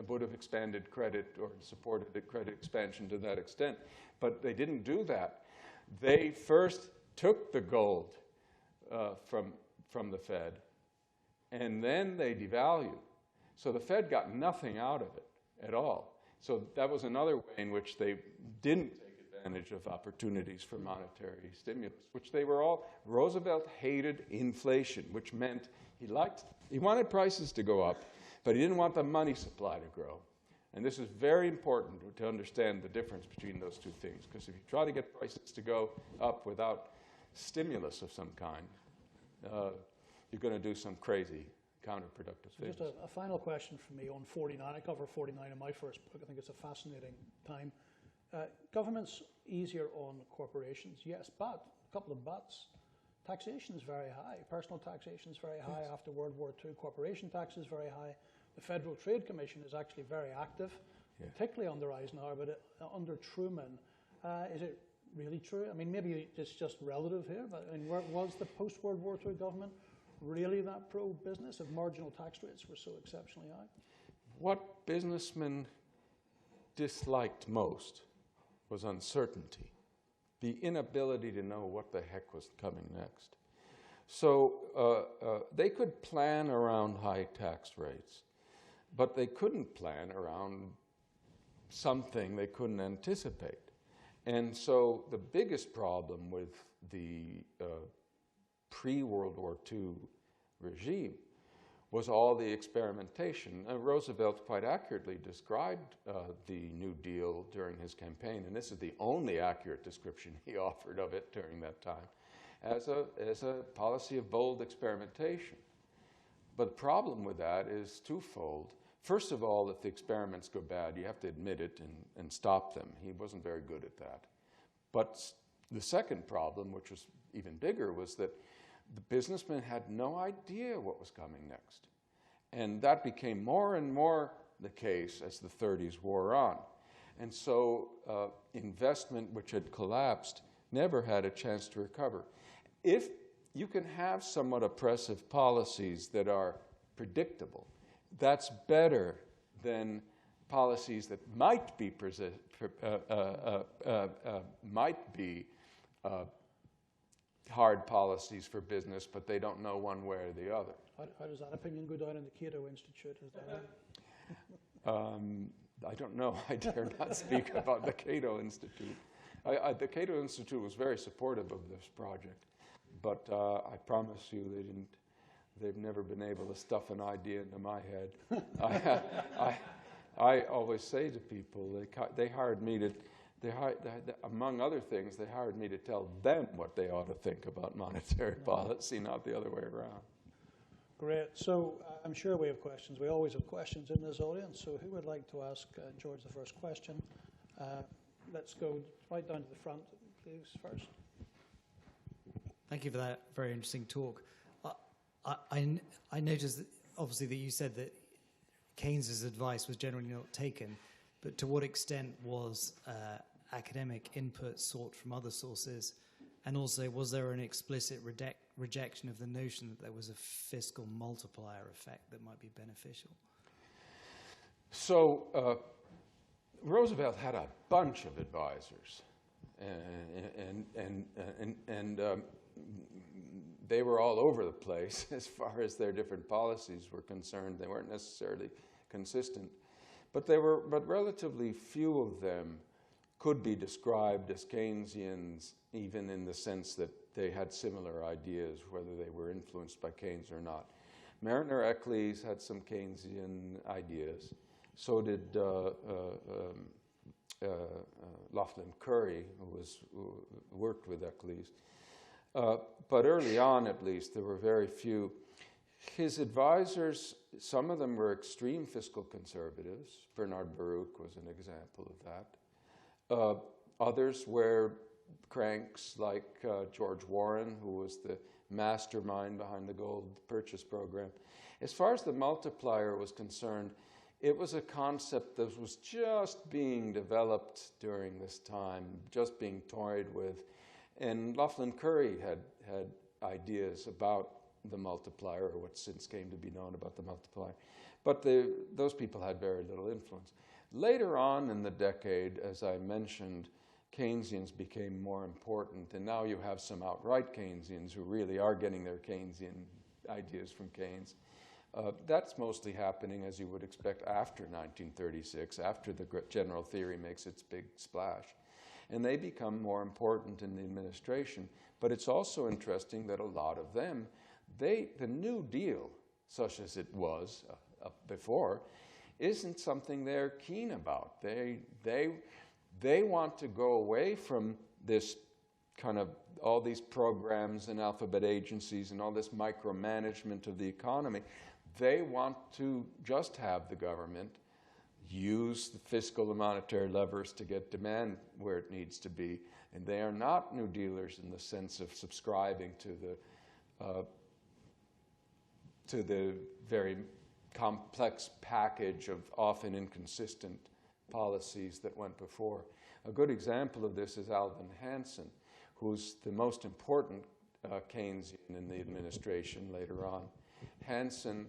would have expanded credit or supported the credit expansion to that extent. But they didn't do that. They first took the gold from the Fed, and then they devalued. So the Fed got nothing out of it at all. So that was another way in which they didn't take advantage of opportunities for monetary stimulus, which they were all. Roosevelt hated inflation, which meant he wanted prices to go up, but he didn't want the money supply to grow. And this is very important to understand the difference between those two things, because if you try to get prices to go up without stimulus of some kind, you're going to do some crazy counterproductive things. Just a final question from me on 49. I cover 49 in my first book. I think it's a fascinating time. Government's easier on corporations, yes, but a couple of buts. Taxation is very high. Personal taxation is very high. Yes. After World War II, corporation tax is very high. The Federal Trade Commission is actually very active, particularly under Eisenhower, but under Truman. Is it really true? I mean, maybe it's just relative here, but I mean, was the post-World War II government really that pro-business if marginal tax rates were so exceptionally high? What businessmen disliked most was uncertainty, the inability to know what the heck was coming next. So they could plan around high tax rates, but they couldn't plan around something they couldn't anticipate. And so the biggest problem with the pre-World War II regime was all the experimentation. Roosevelt quite accurately described the New Deal during his campaign, and this is the only accurate description he offered of it during that time, as a policy of bold experimentation. But the problem with that is twofold. First of all, if the experiments go bad, you have to admit it and stop them. He wasn't very good at that. But the second problem, which was even bigger, was that the businessmen had no idea what was coming next. And that became more and more the case as the 30s wore on. And so investment, which had collapsed, never had a chance to recover. If you can have somewhat oppressive policies that are predictable, that's better than policies that might be hard policies for business, but they don't know one way or the other. How does that opinion go down in the Cato Institute? Is that I don't know. I dare not speak about the Cato Institute. The Cato Institute was very supportive of this project, but I promise you they've never been able to stuff an idea into my head. I always say to people, they hired me to, among other things, they hired me to tell them what they ought to think about monetary policy, not the other way around. Great. So I'm sure we have questions. We always have questions in this audience. So who would like to ask George the first question? Let's go right down to the front, please, first. Thank you for that very interesting talk. I noticed, that obviously, that you said that Keynes's advice was generally not taken, but to what extent was academic input sought from other sources? And also, was there an explicit rejection of the notion that there was a fiscal multiplier effect that might be beneficial? So Roosevelt had a bunch of advisors, and they were all over the place as far as their different policies were concerned. They weren't necessarily consistent, but relatively few of them could be described as Keynesians, even in the sense that they had similar ideas, whether they were influenced by Keynes or not. Mariner Eccles had some Keynesian ideas. So did Laughlin Curry, who worked with Eccles. But early on, at least, there were very few. His advisors, some of them were extreme fiscal conservatives. Bernard Baruch was an example of that. Others were cranks like George Warren, who was the mastermind behind the gold purchase program. As far as the multiplier was concerned, it was a concept that was just being developed during this time, just being toyed with. And Laughlin Curry had ideas about the multiplier, or what since came to be known about the multiplier. But those people had very little influence. Later on in the decade, as I mentioned, Keynesians became more important, and now you have some outright Keynesians who really are getting their Keynesian ideas from Keynes. That's mostly happening, as you would expect, after 1936, after the general theory makes its big splash. And they become more important in the administration. But it's also interesting that a lot of them, the New Deal, such as it was before, isn't something they're keen about. They want to go away from this kind of all these programs and alphabet agencies and all this micromanagement of the economy. They want to just have the government use the fiscal and monetary levers to get demand where it needs to be. And they are not New Dealers in the sense of subscribing to the very complex package of often inconsistent policies that went before. A good example of this is Alvin Hansen, who's the most important Keynesian in the administration later on. Hansen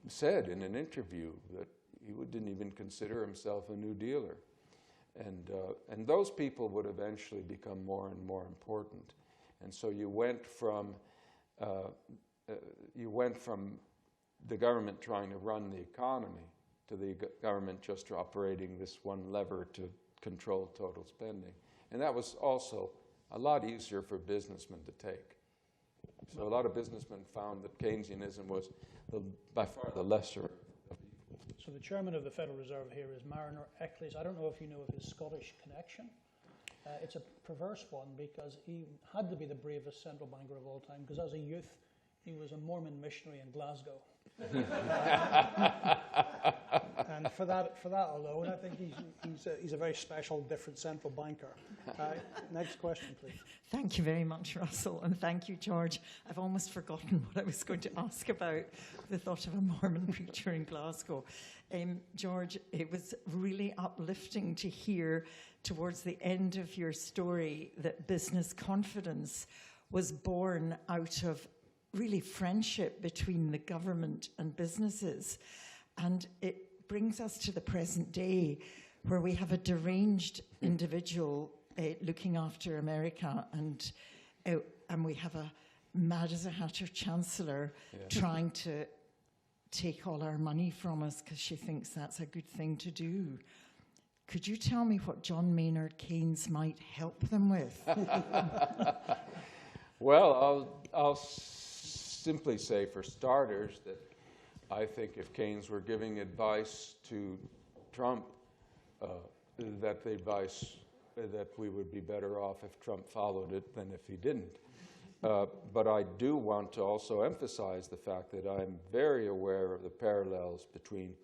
said in an interview that he didn't even consider himself a New Dealer. And those people would eventually become more and more important. And so you went from the government trying to run the economy to the government just operating this one lever to control total spending. And that was also a lot easier for businessmen to take. So a lot of businessmen found that Keynesianism was by far the lesser of evils. So the chairman of the Federal Reserve here is Mariner Eccles. I don't know if you know of his Scottish connection. It's a perverse one because he had to be the bravest central banker of all time because as a youth he was a Mormon missionary in Glasgow. And for that alone, I think he's a very special, different central banker. Next question, please. Thank you very much, Russell, and thank you, George. I've almost forgotten what I was going to ask about the thought of a Mormon preacher in Glasgow. George, it was really uplifting to hear towards the end of your story that business confidence was born out of really friendship between the government and businesses. And it brings us to the present day where we have a deranged individual looking after America and we have a mad as a hatter chancellor trying to take all our money from us because she thinks that's a good thing to do. Could you tell me what John Maynard Keynes might help them with? Well, I'll simply say, for starters, that I think if Keynes were giving advice to Trump, that the advice that we would be better off if Trump followed it than if he didn't. But I do want to also emphasize the fact that I'm very aware of the parallels between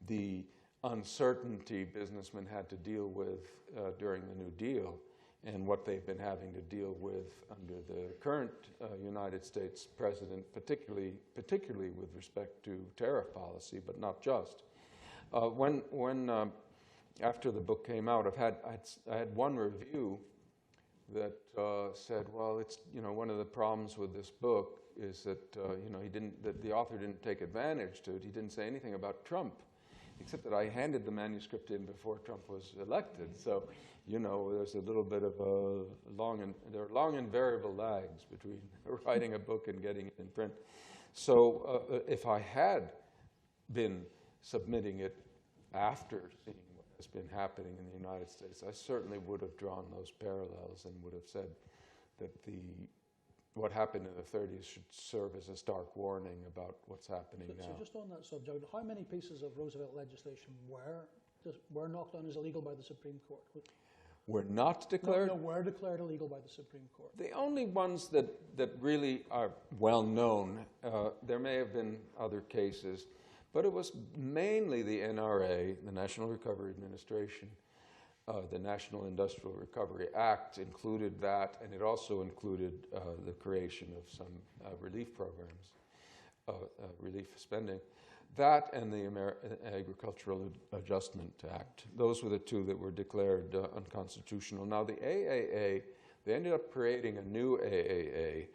the uncertainty businessmen had to deal with during the New Deal and what they've been having to deal with under the current United States president, particularly with respect to tariff policy, but not just. After the book came out, I had one review that said, well, it's one of the problems with this book is that that the author didn't take advantage to it. He didn't say anything about Trump, except that I handed the manuscript in before Trump was elected. So, there's a little bit of there are long and variable lags between writing a book and getting it in print. So if I had been submitting it after seeing what has been happening in the United States, I certainly would have drawn those parallels and would have said that what happened in the 30s should serve as a stark warning about what's happening now. So just on that subject, how many pieces of Roosevelt legislation were were knocked down as illegal by the Supreme Court? Were not declared? No, were declared illegal by the Supreme Court. The only ones that really are well known, there may have been other cases, but it was mainly the NRA, the National Recovery Administration. The National Industrial Recovery Act included that, and it also included the creation of some relief programs, relief spending. That and the Agricultural Adjustment Act. Those were the two that were declared unconstitutional. Now the AAA, they ended up creating a new AAA,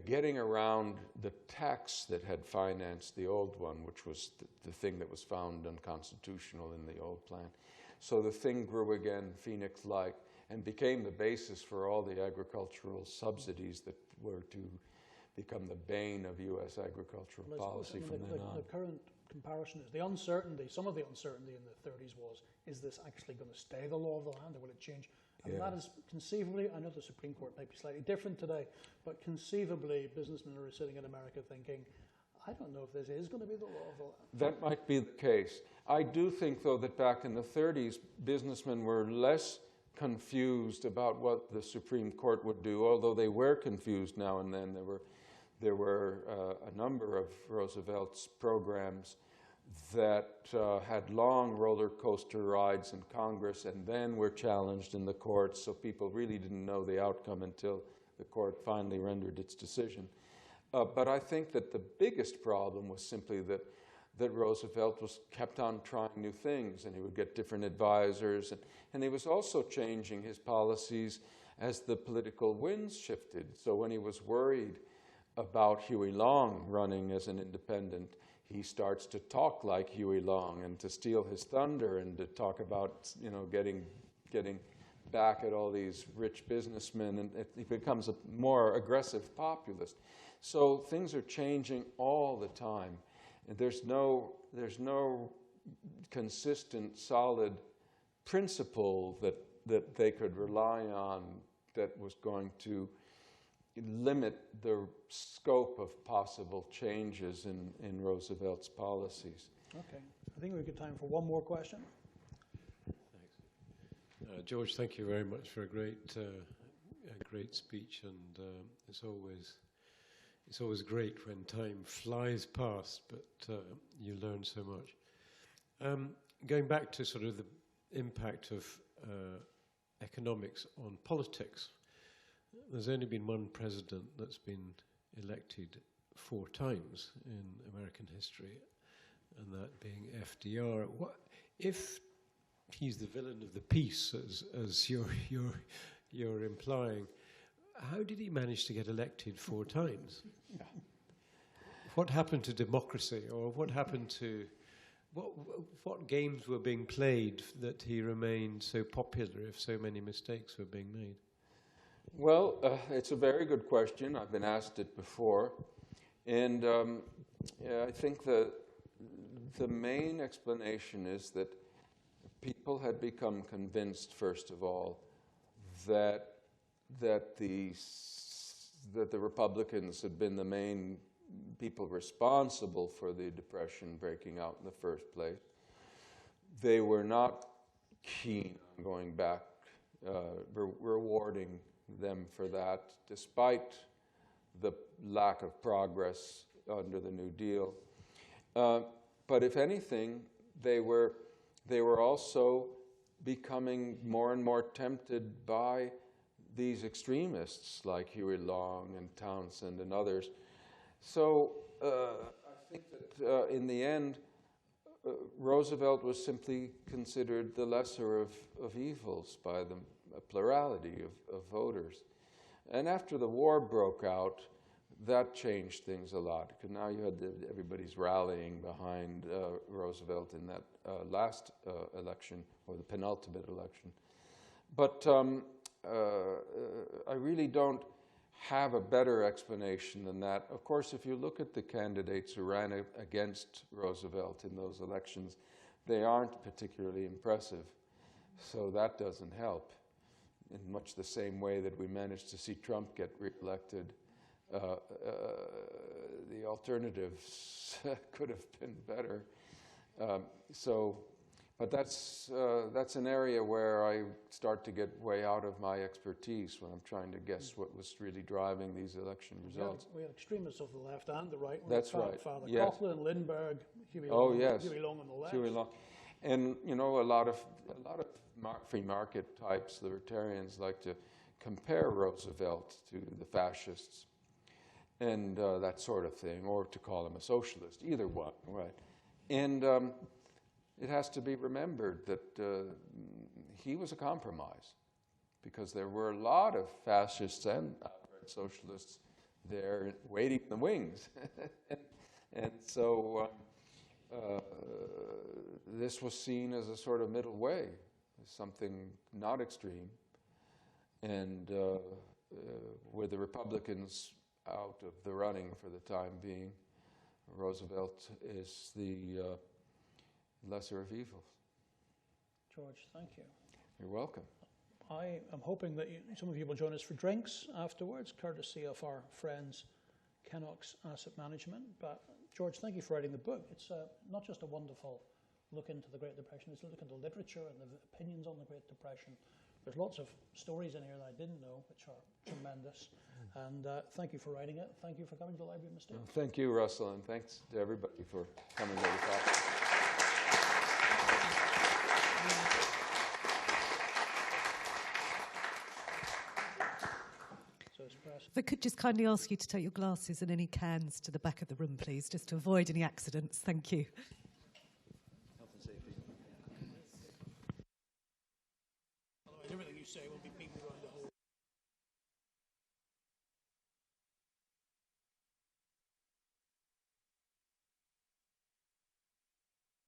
getting around the tax that had financed the old one, which was the thing that was found unconstitutional in the old plan. So the thing grew again, Phoenix-like, and became the basis for all the agricultural subsidies that were to become the bane of U.S. agricultural policy from then on. The current comparison is the uncertainty, some of the uncertainty in the 30s was, is this actually going to stay the law of the land or will it change? And that is conceivably, I know the Supreme Court might be slightly different today, but conceivably businessmen are sitting in America thinking, I don't know if this is going to be the law of the land. That might be the case. I do think, though, that back in the 30s, businessmen were less confused about what the Supreme Court would do, although they were confused now and then. There were a number of Roosevelt's programs that had long roller coaster rides in Congress and then were challenged in the courts, so people really didn't know the outcome until the court finally rendered its decision. But I think that the biggest problem was simply that Roosevelt kept on trying new things, and he would get different advisors, and he was also changing his policies as the political winds shifted. So when he was worried about Huey Long running as an independent, he starts to talk like Huey Long and to steal his thunder and to talk about, you know, getting back at all these rich businessmen, and he becomes a more aggressive populist. So things are changing all the time. And there's no consistent, solid principle that they could rely on that was going to limit the scope of possible changes in Roosevelt's policies. Okay. I think we've got time for one more question. Thanks. George, thank you very much for a great speech, and it's always great when time flies past, but you learn so much. Going back to sort of the impact of economics on politics, there's only been one president that's been elected 4 times in American history, and that being FDR. If he's the villain of the piece, as you're implying, how did he manage to get elected 4 times? What happened to democracy, or what happened to what games were being played that he remained so popular if so many mistakes were being made? Well, it's a very good question. I've been asked it before, and I think the main explanation is that people had become convinced, first of all, that the Republicans had been the main people responsible for the Depression breaking out in the first place. They were not keen on going back, rewarding them for that, despite the lack of progress under the New Deal. But if anything, they were also becoming more and more tempted by these extremists like Huey Long and Townsend and others. So I think that in the end, Roosevelt was simply considered the lesser of evils by the plurality of voters. And after the war broke out, that changed things a lot, because now you had everybody's rallying behind Roosevelt in that last election, or the penultimate election. But I really don't have a better explanation than that. Of course, if you look at the candidates who ran against Roosevelt in those elections, they aren't particularly impressive. So that doesn't help. In much the same way that we managed to see Trump get reelected, the alternatives could have been better. But that's an area where I start to get way out of my expertise when I'm trying to guess what was really driving these election results. We had extremists of the left and the right. That's right. Father Yes. Coughlin, Lindbergh, Huey Oh, Long, yes. Huey Long on the left. Huey Long. And, you know, a lot of free market types, libertarians, like to compare Roosevelt to the fascists and that sort of thing, or to call him a socialist, either one, right? And it has to be remembered that he was a compromise, because there were a lot of fascists and outright socialists there waiting in the wings. And so this was seen as a sort of middle way, something not extreme. And with the Republicans out of the running for the time being, Roosevelt is the lesser of evils. George, thank you. You're welcome. I am hoping that some of you will join us for drinks afterwards, courtesy of our friends Kennox Asset Management. But George, thank you for writing the book. It's not just a wonderful look into the Great Depression, it's a look into literature and the opinions on the Great Depression. There's lots of stories in here that I didn't know, which are tremendous. And thank you for writing it. Thank you for coming to the Library of Mistakes. Thank you, Russell, and thanks to everybody for coming to the talk. If I could just kindly ask you to take your glasses and any cans to the back of the room, please, just to avoid any accidents. Thank you. Health and safety. Otherwise, everything you say will be beaten around the whole.